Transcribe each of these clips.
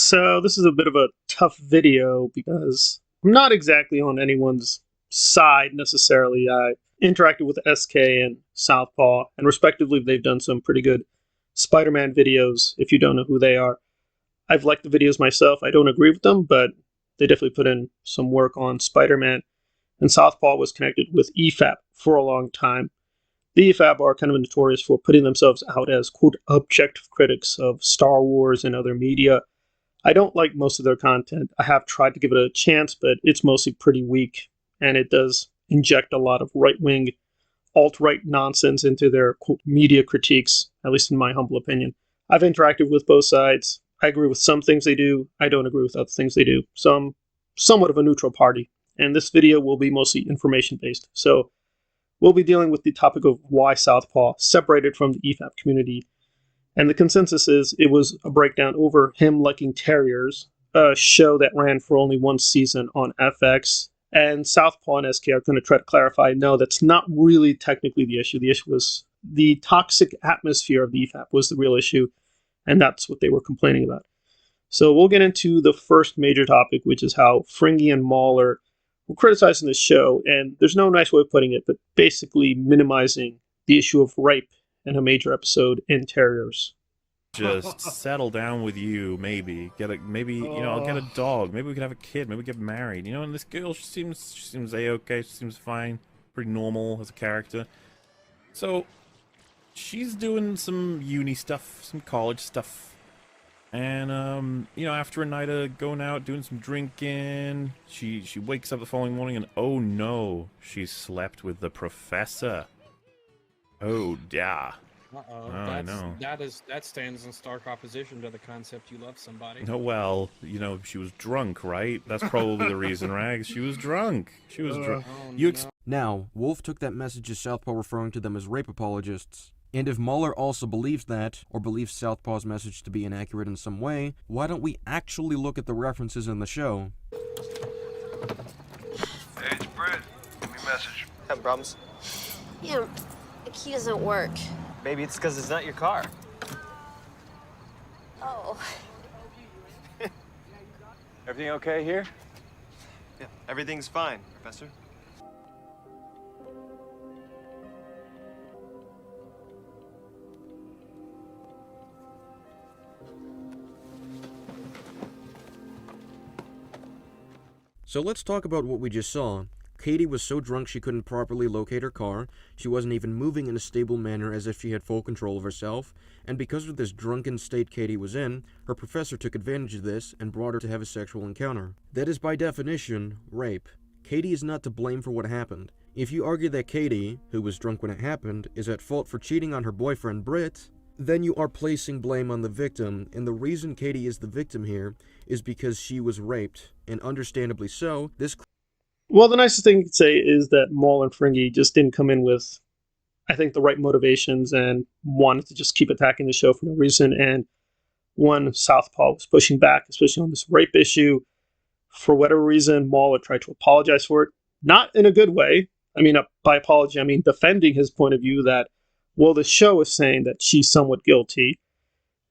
So this is a bit of a tough video because I'm not exactly on anyone's side necessarily. I interacted with SK and Southpaw, and respectively they've done some pretty good Spider-Man videos, if you don't know who they are. I've liked the videos myself. I don't agree with them, but they definitely put in some work on Spider-Man. And Southpaw was connected with EFAP for a long time. The EFAP are kind of notorious for putting themselves out as, quote, objective critics of Star Wars and other media. I don't like most of their content. I have tried to give it a chance, but it's mostly pretty weak, and it does inject a lot of right-wing, alt-right nonsense into their, quote, media critiques, at least in my humble opinion. I've interacted with both sides. I agree with some things they do. I don't agree with other things they do. So I'm somewhat of a neutral party, and this video will be mostly information-based. So we'll be dealing with the topic of why Southpaw separated from the EFAP community. And the consensus is it was a breakdown over him liking terriers, a show that ran for only one season on FX. And Southpaw and SK are going to try to clarify, no, that's not really technically the issue. The issue was the toxic atmosphere of the EFAP was the real issue, and that's what they were complaining about. So we'll get into the first major topic, which is how Fringy and MauLer were criticizing the show, and there's no nice way of putting it, but basically minimizing the issue of rape in a major episode in Terriers. Just settle down with you, maybe. I'll get a dog. Maybe we could have a kid. Maybe get married. You know, and this girl, she seems a-okay. She seems fine. Pretty normal as a character. So, she's doing some uni stuff, some college stuff. And, after a night of going out, doing some drinking, she wakes up the following morning and, oh no, she slept with the professor. Oh, yeah. Uh-oh. I know. That stands in stark opposition to the concept you love somebody. Oh, well, she was drunk, right? That's probably the reason, Rags. She was drunk. She was drunk. Now, Wolf took that message as Southpaw referring to them as rape apologists. And if MauLer also believes that, or believes Southpaw's message to be inaccurate in some way, why don't we actually look at the references in the show? Hey, it's Brett. Give me a message. Having problems? Yeah, the key doesn't work. Maybe it's because it's not your car. Oh. Everything okay here? Yeah, everything's fine, Professor. So let's talk about what we just saw. Katie was so drunk she couldn't properly locate her car, she wasn't even moving in a stable manner as if she had full control of herself, and because of this drunken state Katie was in, her professor took advantage of this and brought her to have a sexual encounter. That is by definition, rape. Katie is not to blame for what happened. If you argue that Katie, who was drunk when it happened, is at fault for cheating on her boyfriend Britt, then you are placing blame on the victim, and the reason Katie is the victim here is because she was raped, and understandably so, Well, the nicest thing you could say is that MauLer and Fringy just didn't come in with, I think, the right motivations and wanted to just keep attacking the show for no reason. And one, Southpaw was pushing back, especially on this rape issue. For whatever reason, MauLer tried to apologize for it. Not in a good way. I mean, by apology, I mean defending his point of view that, well, the show is saying that she's somewhat guilty.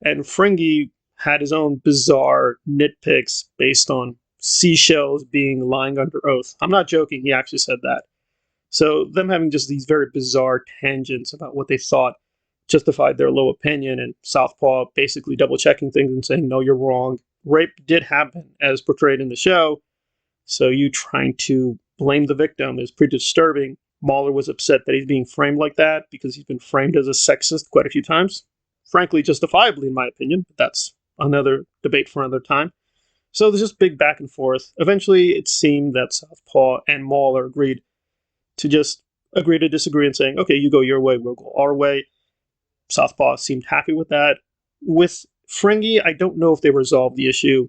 And Fringy had his own bizarre nitpicks based on seashells being lying under oath. I'm not joking, he actually said that. So them having just these very bizarre tangents about what they thought justified their low opinion, and Southpaw basically double checking things and saying, no, you're wrong. Rape did happen as portrayed in the show, so you trying to blame the victim is pretty disturbing. MauLer was upset that he's being framed like that because he's been framed as a sexist quite a few times. Frankly, justifiably in my opinion, but that's another debate for another time. So there's just big back and forth. Eventually, it seemed that Southpaw and MauLer agreed to disagree and saying, okay, you go your way, we'll go our way. Southpaw seemed happy with that. With Fringy, I don't know if they resolved the issue.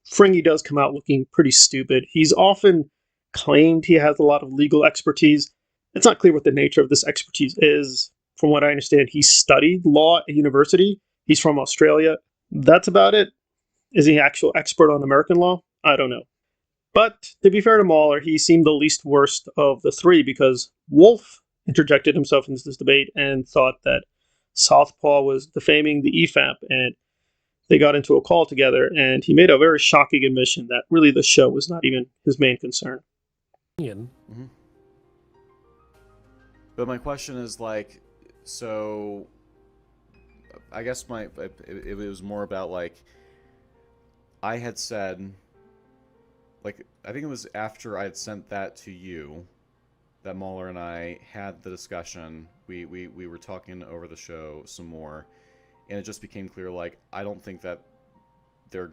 Fringy does come out looking pretty stupid. He's often claimed he has a lot of legal expertise. It's not clear what the nature of this expertise is. From what I understand, he studied law at university. He's from Australia. That's about it. Is he an actual expert on American law? I don't know. But to be fair to MauLer, he seemed the least worst of the three because Wolf interjected himself into this debate and thought that Southpaw was defaming the EFAP, and they got into a call together, and he made a very shocking admission that really the show was not even his main concern. Mm-hmm. But my question is, like, so I guess it was more about, like, I had said, like, I think it was after I had sent that to you that MauLer and I had the discussion. We were talking over the show some more, and it just became clear, like, I don't think that they're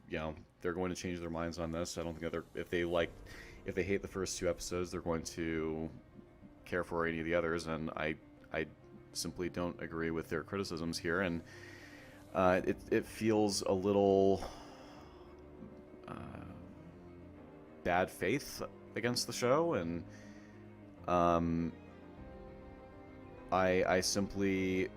going to change their minds on this. I don't think that if they hate the first 2 episodes, they're going to care for any of the others, and I simply don't agree with their criticisms here, and it feels a little bad faith against the show, and I simply,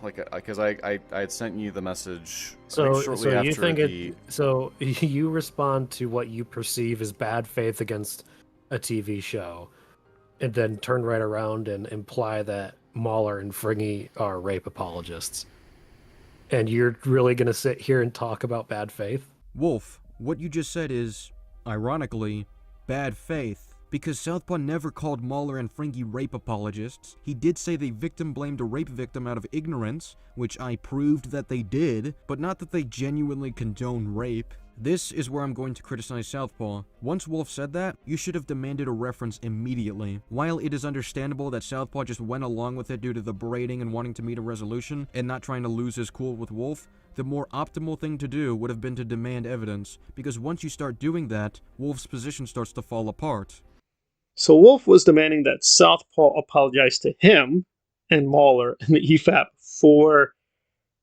like, because I had sent you the message shortly after you think the... So you respond to what you perceive as bad faith against a TV show, and then turn right around and imply that MauLer and Fringy are rape apologists. And you're really going to sit here and talk about bad faith? Wolf, what you just said is, ironically, bad faith. Because Southpaw never called MauLer and Fringy rape apologists. He did say they victim-blamed a rape victim out of ignorance, which I proved that they did, but not that they genuinely condone rape. This is where I'm going to criticize Southpaw. Once Wolf said that, you should have demanded a reference immediately. While it is understandable that Southpaw just went along with it due to the berating and wanting to meet a resolution, and not trying to lose his cool with Wolf, the more optimal thing to do would have been to demand evidence, because once you start doing that, Wolf's position starts to fall apart. So Wolf was demanding that Southpaw apologize to him and MauLer and the EFAP for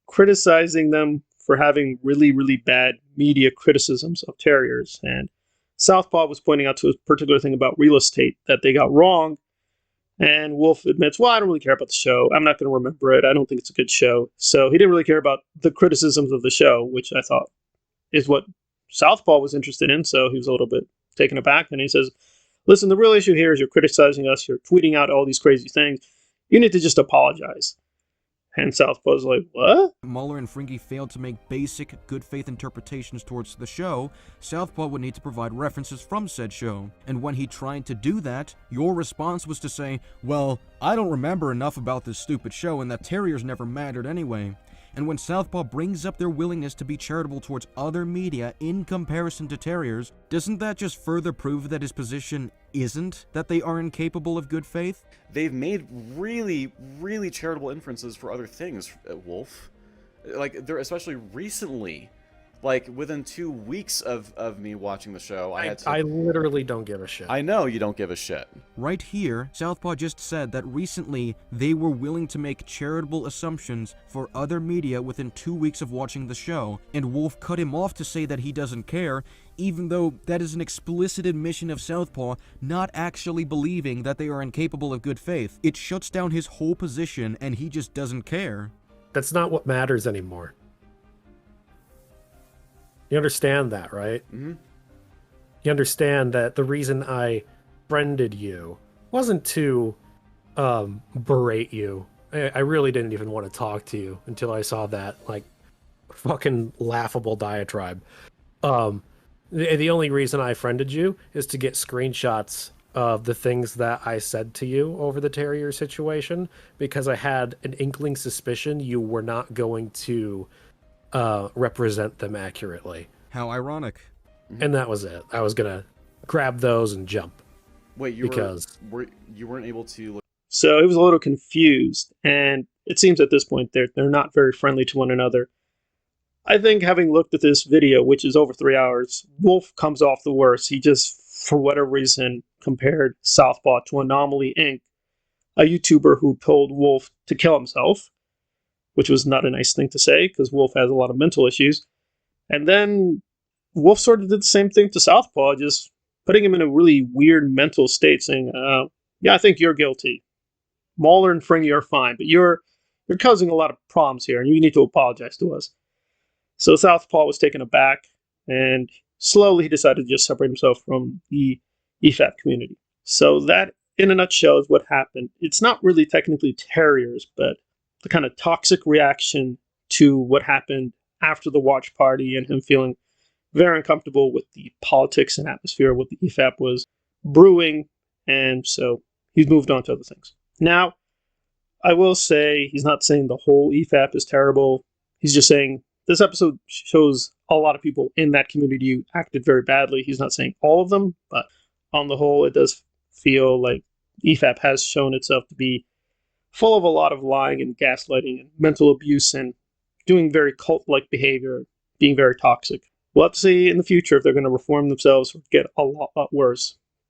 criticizing them for having really, really bad media criticisms of terriers. And Southpaw was pointing out to a particular thing about real estate that they got wrong. And Wolf admits, well, I don't really care about the show. I'm not going to remember it. I don't think it's a good show. So he didn't really care about the criticisms of the show, which I thought is what Southpaw was interested in. So he was a little bit taken aback. And he says, listen, the real issue here is you're criticizing us. You're tweeting out all these crazy things. You need to just apologize. And Southpaw's like, what? MauLer and Fringy failed to make basic, good faith interpretations towards the show. Southpaw would need to provide references from said show. And when he tried to do that, your response was to say, well, I don't remember enough about this stupid show and that terriers never mattered anyway. And when Southpaw brings up their willingness to be charitable towards other media in comparison to terriers, doesn't that just further prove that his position isn't that they are incapable of good faith? They've made really, really charitable inferences for other things, Wolf. Like, they're especially recently. Like, within 2 weeks of me watching the show, I literally don't give a shit. I know you don't give a shit. Right here, Southpaw just said that recently they were willing to make charitable assumptions for other media within 2 weeks of watching the show, and Wolf cut him off to say that he doesn't care, even though that is an explicit admission of Southpaw not actually believing that they are incapable of good faith. It shuts down his whole position, and he just doesn't care. That's not what matters anymore. You understand that, right? Mm-hmm. You understand that the reason I friended you wasn't to berate you. I really didn't even want to talk to you until I saw that, like, fucking laughable diatribe. The only reason I friended you is to get screenshots of the things that I said to you over the terrier situation, because I had an inkling suspicion you were not going to represent them accurately. How ironic. And that was it. I was gonna grab those and jump. Wait, you weren't able to look... So he was a little confused, and it seems at this point they're not very friendly to one another. I think having looked at this video, which is over 3 hours, Wolf comes off the worst. He just, for whatever reason, compared Southpaw to Anomaly Inc., a YouTuber who told Wolf to kill himself, which was not a nice thing to say, because Wolf has a lot of mental issues. And then Wolf sort of did the same thing to Southpaw, just putting him in a really weird mental state, saying, yeah, I think you're guilty. MauLer and Fringy are fine, but you're causing a lot of problems here, and you need to apologize to us. So Southpaw was taken aback, and slowly he decided to just separate himself from the EFAP community. So that, in a nutshell, is what happened. It's not really technically terriers, but the kind of toxic reaction to what happened after the watch party and him feeling very uncomfortable with the politics and atmosphere of what the EFAP was brewing, and so he's moved on to other things. Now, I will say he's not saying the whole EFAP is terrible. He's just saying this episode shows a lot of people in that community who acted very badly. He's not saying all of them, but on the whole, it does feel like EFAP has shown itself to be full of a lot of lying and gaslighting and mental abuse and doing very cult-like behavior, being very toxic. We'll have to see in the future if they're going to reform themselves or get a lot worse.